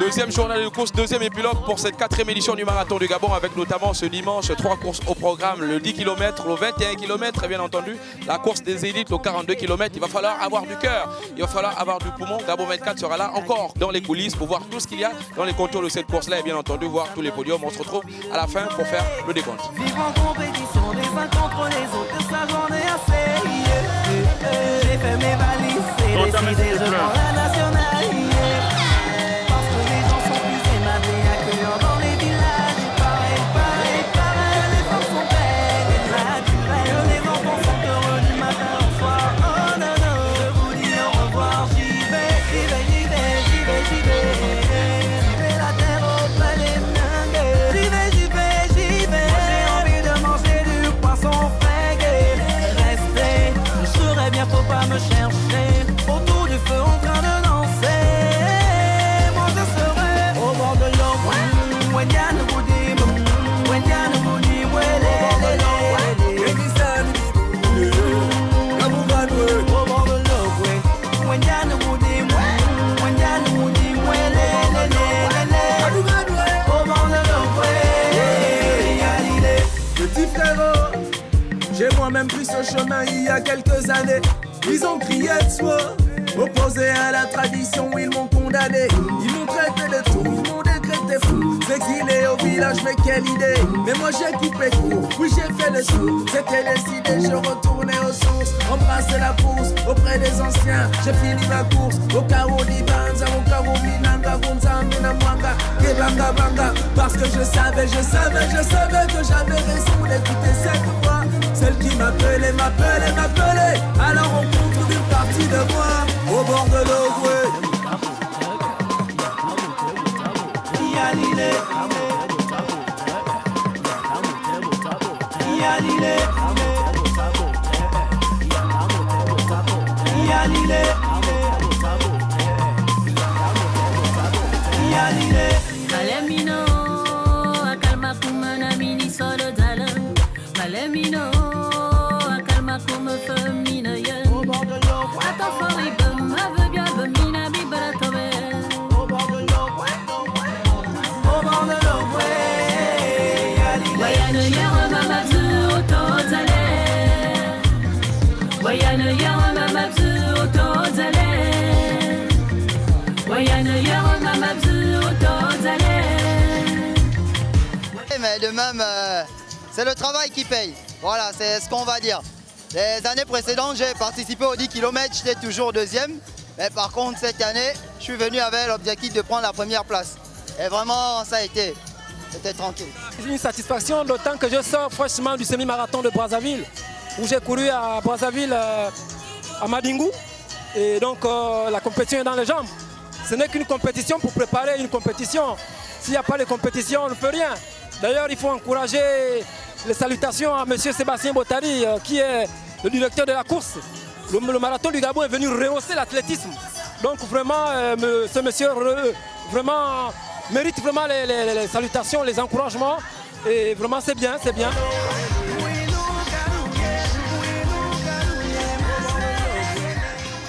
Deuxième journée de course, deuxième épilogue pour cette 4e édition du Marathon du Gabon, avec notamment ce dimanche 3 courses au programme, le 10 km, le 21 km, bien entendu, la course des élites, le 42 km. Il va falloir avoir du cœur, il va falloir avoir du poumon. Gabon 24 sera là encore dans les coulisses pour voir tout ce qu'il y a dans les contours de cette course-là et bien entendu voir tous les podiums. On se retrouve à la fin pour faire le décompte. Vivre en compétition des uns contre les autres, ça j'en ai assez. J'ai fait mes valises et décidé je prends la nationale. Parce que les gens sont plus aimables et accueillants dans les villages. Pareil, les femmes sont belles et naturelles. Les enfants sont heureux du matin au soir. Oh non, non, je vous dis au revoir. J'y vais. J'y vais la terre au palais mingue. J'y vais. J'ai envie de manger du poisson frais. Restez, je serais bien, faut pas me chercher. Autour du feu en train de danser. Moi je serai au bord de l'eau. Wendiane Boudi, Wendiane Boudi, Wendiane au bord de l'eau, Wendiane Boudi, Wendiane Boudi, au bord de l'eau, Petit frérot, j'ai moi-même pris ce chemin il y a quelques années. Ils ont crié de soi, opposé à la tradition, ils m'ont condamné. Ils m'ont traité de tout, ils m'ont décrété fou. S'exiler au village, mais quelle idée. Mais moi j'ai coupé court, oui j'ai fait le tour. C'était décidé, je retournais aux sources. Embrasser la course auprès des anciens. J'ai fini ma course au carreau d'Ibanza, au carreau Minanga, Gonzamina Mwanga, Kebanga Banga. Parce que je savais que j'avais raison d'écouter cette voix. Celle qui m'appelait. À la rencontre d'une partie de moi, au bord de l'eau, Yalile, Malemino, akalma kumana mini solo dala. Malemino, akalma kuma femina ye. Ata fori bam, ave bien bamina bibara tobe. au bord de l'eau, Wayane yara mamabzu otozale. Wayane yara mamabzu otozale. Wayane yara mamabzu otozale. Mais de même, c'est le travail qui paye. Voilà, c'est ce qu'on va dire. Les années précédentes, j'ai participé aux 10 km, j'étais toujours deuxième. Mais par contre, cette année, je suis venu avec l'objectif de prendre la première place. Et vraiment, ça a été. C'était tranquille. C'est une satisfaction, d'autant que je sors fraîchement du semi-marathon de Brazzaville, où j'ai couru à Brazzaville, à Madingou. Et donc, la compétition est dans les jambes. Ce n'est qu'une compétition pour préparer une compétition. S'il n'y a pas de compétition, on ne peut rien. D'ailleurs, il faut encourager les salutations à M. Sébastien Bottari, qui est le directeur de la course. Le marathon du Gabon est venu rehausser l'athlétisme. Donc vraiment, ce monsieur vraiment mérite vraiment les salutations, les encouragements. Et vraiment, c'est bien, c'est bien.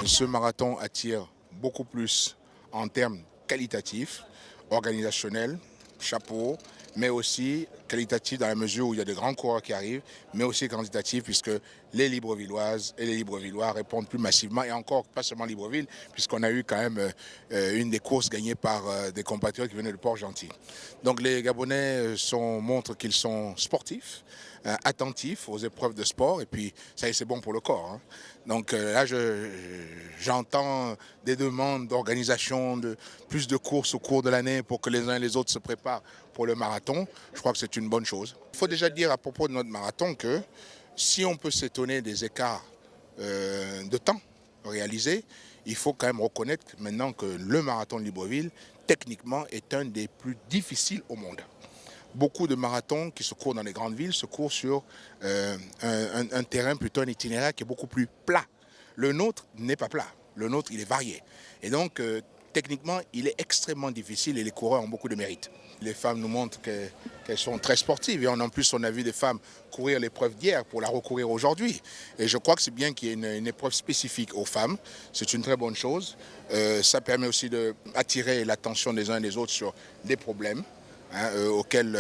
Ce marathon attire beaucoup plus en termes qualitatifs, organisationnels, chapeau, mais aussi qualitatif dans la mesure où il y a de grands coureurs qui arrivent, mais aussi quantitatif puisque les Librevilloises et les Librevillois répondent plus massivement, et encore pas seulement Libreville, puisqu'on a eu quand même une des courses gagnées par des compatriotes qui venaient de Port-Gentil. Donc les Gabonais montrent qu'ils sont sportifs, attentifs aux épreuves de sport, et puis ça c'est bon pour le corps. Hein. Donc là, j'entends des demandes d'organisation de plus de courses au cours de l'année pour que les uns et les autres se préparent pour le marathon. Je crois que c'est une bonne chose. Il faut déjà dire à propos de notre marathon que si on peut s'étonner des écarts de temps réalisés, il faut quand même reconnaître maintenant que le marathon de Libreville, techniquement, est un des plus difficiles au monde. Beaucoup de marathons qui se courent dans les grandes villes se courent sur un terrain, plutôt un itinéraire qui est beaucoup plus plat. Le nôtre n'est pas plat, le nôtre il est varié. Et donc techniquement il est extrêmement difficile et les coureurs ont beaucoup de mérite. Les femmes nous montrent qu'elles sont très sportives. Et en plus, on a vu des femmes courir l'épreuve d'hier pour la recourir aujourd'hui. Et je crois que c'est bien qu'il y ait une épreuve spécifique aux femmes. C'est une très bonne chose. Ça permet aussi d'attirer l'attention des uns et des autres sur des problèmes auxquels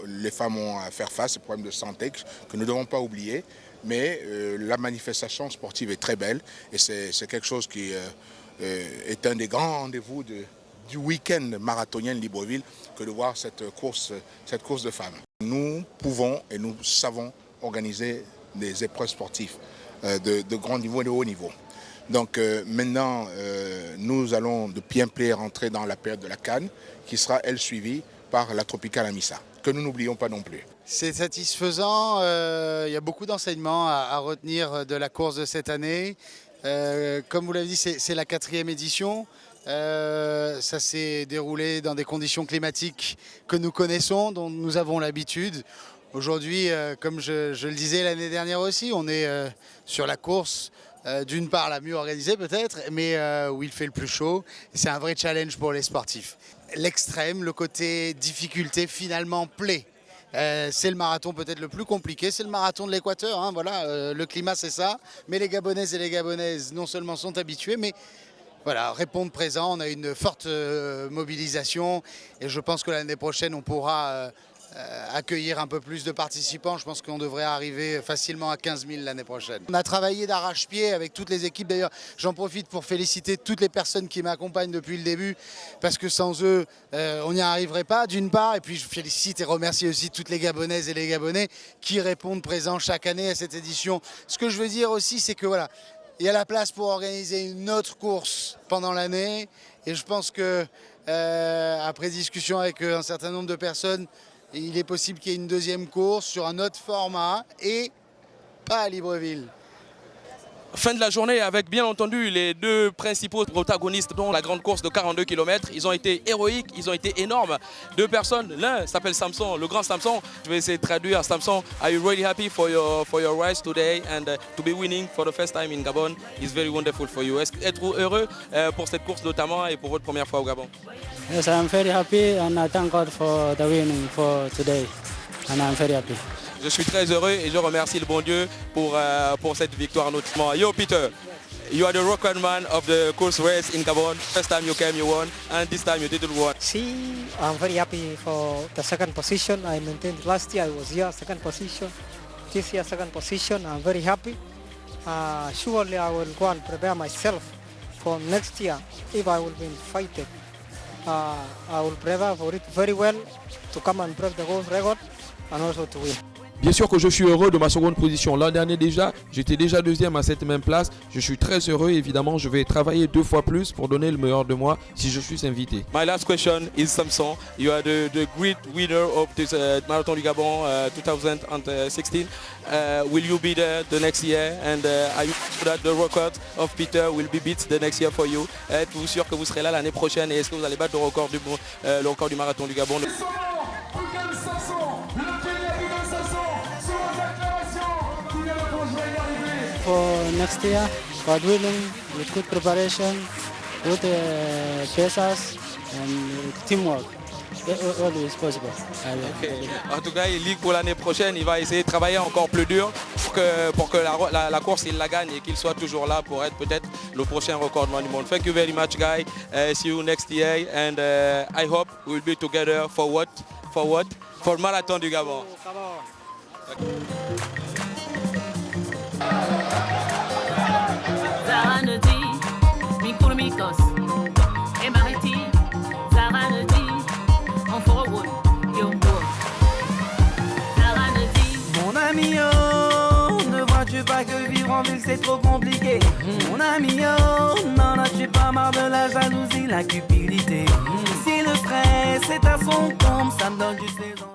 les femmes ont à faire face, des problèmes de santé que nous ne devons pas oublier. Mais la manifestation sportive est très belle et c'est quelque chose qui est un des grands rendez-vous du week-end marathonien de Libreville que de voir cette course de femmes. Nous pouvons et nous savons organiser des épreuves sportives de grand niveau et de haut niveau. Donc maintenant, nous allons de pied en pied rentrer dans la période de la Cannes qui sera, elle, suivie par la Tropicale Amissa, que nous n'oublions pas non plus. C'est satisfaisant, il y a beaucoup d'enseignements à retenir de la course de cette année. Comme vous l'avez dit, c'est la 4e édition. Ça s'est déroulé dans des conditions climatiques que nous connaissons, dont nous avons l'habitude. Aujourd'hui, comme je le disais l'année dernière aussi, on est sur la course, d'une part la mieux organisée peut-être, mais où il fait le plus chaud. C'est un vrai challenge pour les sportifs. L'extrême, le côté difficulté finalement plaît. C'est le marathon peut-être le plus compliqué, c'est le marathon de l'Équateur, hein, voilà, le climat c'est ça, mais les Gabonaises et les Gabonaises non seulement sont habitués, mais voilà, répondent présent, on a une forte mobilisation et je pense que l'année prochaine on pourra accueillir un peu plus de participants. Je pense qu'on devrait arriver facilement à 15 000 l'année prochaine. On a travaillé d'arrache-pied avec toutes les équipes. D'ailleurs, j'en profite pour féliciter toutes les personnes qui m'accompagnent depuis le début parce que sans eux, on n'y arriverait pas d'une part. Et puis je félicite et remercie aussi toutes les Gabonaises et les Gabonais qui répondent présents chaque année à cette édition. Ce que je veux dire aussi, c'est que voilà, il y a la place pour organiser une autre course pendant l'année. Et je pense que après discussion avec un certain nombre de personnes, il est possible qu'il y ait une deuxième course sur un autre format et pas à Libreville. Fin de la journée avec bien entendu les deux principaux protagonistes dont la grande course de 42 km. Ils ont été héroïques, ils ont été énormes. Deux personnes, l'un s'appelle Samson, le grand Samson. Je vais essayer de traduire. Samson, are you really happy for your race today and to be winning for the first time in Gabon is very wonderful for you. Êtes-vous heureux pour cette course notamment et pour votre première fois au Gabon? Yes, I'm very happy and I thank God for the winning for today and I'm very happy. Je suis très heureux et je remercie le bon Dieu pour cette victoire notamment. Yo Peter, you are the record man of the course race in Gabon. First time you came, you won, and this time you didn't win. See, I'm very happy for the second position. I maintained last year, I was here, second position. This year, second position. I'm very happy. Surely I will go and prepare myself for next year. If I will be invited, I will prepare for it very well to come and break the world record and also to win. Bien sûr que je suis heureux de ma seconde position. L'an dernier déjà, j'étais déjà deuxième à cette même place. Je suis très heureux. Évidemment, je vais travailler 2 fois plus pour donner le meilleur de moi si je suis invité. My last question is Samson. You are the great winner of this Marathon du Gabon 2016. Will you be there the next year? And are you sure that the record of Peter will be beat the next year for you? Êtes-vous sûr que vous serez là l'année prochaine et est-ce que vous allez battre le record du Marathon du Gabon? For next year, God willing, with good preparation, good paces and teamwork, all is possible. Okay. En tout cas, il dit que pour l'année prochaine, il va essayer de travailler encore plus dur pour que la course, il la gagne et qu'il soit toujours là pour être peut-être le prochain record du monde. Thank you very much, guys. See you next year and I hope we'll be together for what? For Marathon du Gabon. Zaraneti, Mikurmikos, et Mariti, Zaraneti, en forward, Yombo. Zaraneti. Mon ami, oh, ne vois-tu pas que vivre en ville c'est trop compliqué? Mon ami, oh, non, tu pas marre de la jalousie, la cupidité. Si le stress est à son comble, ça me donne du saison.